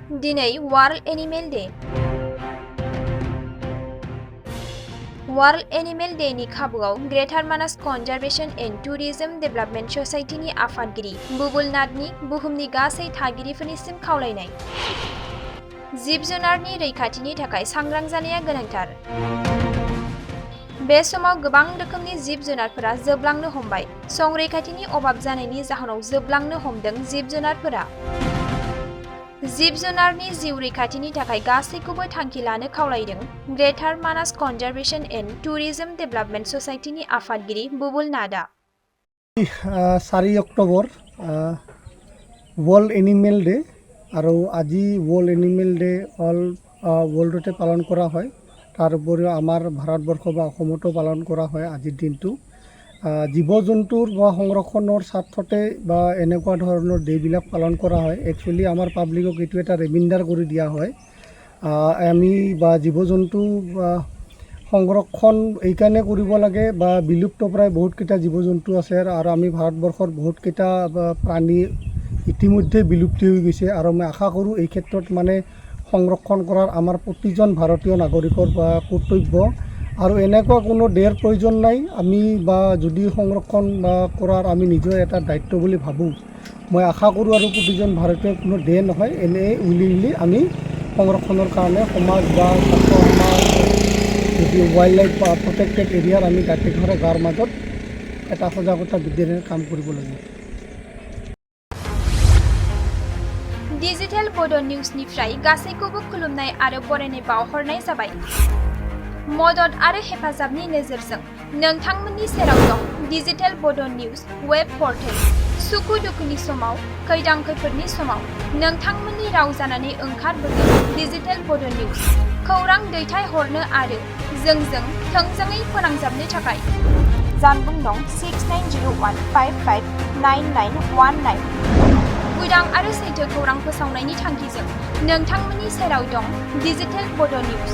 दिनै world animal day. World animal day नि खाबुआव ग्रेटार मानास conservation and tourism development ससाइटिनि आफादगिरि बुबुलनाथनि बुहुमनि गासै थागिरिफोरनिसिम खावलायनाय। जिब-जुनारनि रैखाथिनि थाखाय सांग्रां जानाया गोनांथार। बे समाव गोबां रोखोमनि जिब-जुनारफोरा जोबलांनो हमबाय। संरैखाथिनि अभाब जानायनि जाहोनाव जोबलांनो हमदों जिब-जुनारफोरा। जिब-जुनारनि जिउ रैखाथिनि थाखाय गासैखौबो थांखि लानो खावलायदों ग्रेटार मानास कनजारभेशन एन्ड टुरिजम डेभेलपमेन्ट ससाइटिनि आफादगिरि बुबुलनाथआ। 4 অক্টোবৰ वर्ल्ड एनिमेल डे আৰু আজি वर्ल्ड एनिमेल डे অল वर्ल्डতে পালন কৰা হয়। তাৰ উপৰিও আমাৰ ভাৰতবৰ্ষ বা অসমতো পালন কৰা হয় আজিৰ দিনটো। জীৱ-জন্তুৰ বা সংৰক্ষণৰ স্বাৰ্থতে বা এনেকুৱা ধৰণৰ ডে'বিলাক পালন কৰা হয়। একচুৱেলি আমাৰ পাব্লিকক এইটো এটা ৰিমাইণ্ডাৰ কৰি দিয়া হয়। আমি বা জীৱ-জন্তু সংৰক্ষণ এইকাৰণে কৰিব লাগে বা বিলুপ্তপ্ৰায় বহুতকেইটা জীৱ-জন্তু আছে আৰু আমি ভাৰতবৰ্ষৰ বহুতকেইটা প্ৰাণী ইতিমধ্যে বিলুপ্তি হৈ গৈছে আৰু মই আশা কৰোঁ এই ক্ষেত্ৰত মানে সংৰক্ষণ কৰাৰ আমাৰ প্ৰতিজন ভাৰতীয় নাগৰিকৰ কৰ্তব্য আৰু এনেকুৱা কোনো ডে'ৰ প্ৰয়োজন নাই। আমি বা যদি সংৰক্ষণ কৰাৰ আমি নিজৰ এটা দায়িত্ব বুলি ভাবোঁ, মই আশা কৰোঁ আৰু প্ৰতিজন ভাৰতীয় কোনো ডে' নহয়, এনেই উইলিংলি আমি সংৰক্ষণৰ কাৰণে সমাজ বা ছাত্ৰ সমাজ যদি ৱাইল্ড লাইফ প্ৰটেক্টেড এৰিয়াৰ আমি গাঁতে গাঁৱৰ মাজত এটা সজাগতা বৃদ্ধিৰে কাম কৰিব লাগিব। डिजिटेल बोडो निउजनिफ्राय गासैखौबो खुलुमनाय आरो बरायनाय बावहरनाय जाबाय। मदद आरो हेफाजाबनि नोजोरजों नोंथांमोननि सेराव दं digital Bodo news web portal. सुखु-दुखुनि समाव, खैदां-खैफोदनि समाव नोंथांमोननि राव जानानै ओंखारबोगोन डिजिटेल बोडो निउज। खौरां दैथायहरनो आरो जोंजों थोंजोङै फोनांजाबनो थाखाय जानबुं दं 6901559919। उदां आरो सैथो खौरां फोसावनायनि थांखिजों नोंथांमोननि सेराव दं डिजिटेल बोडो निउज।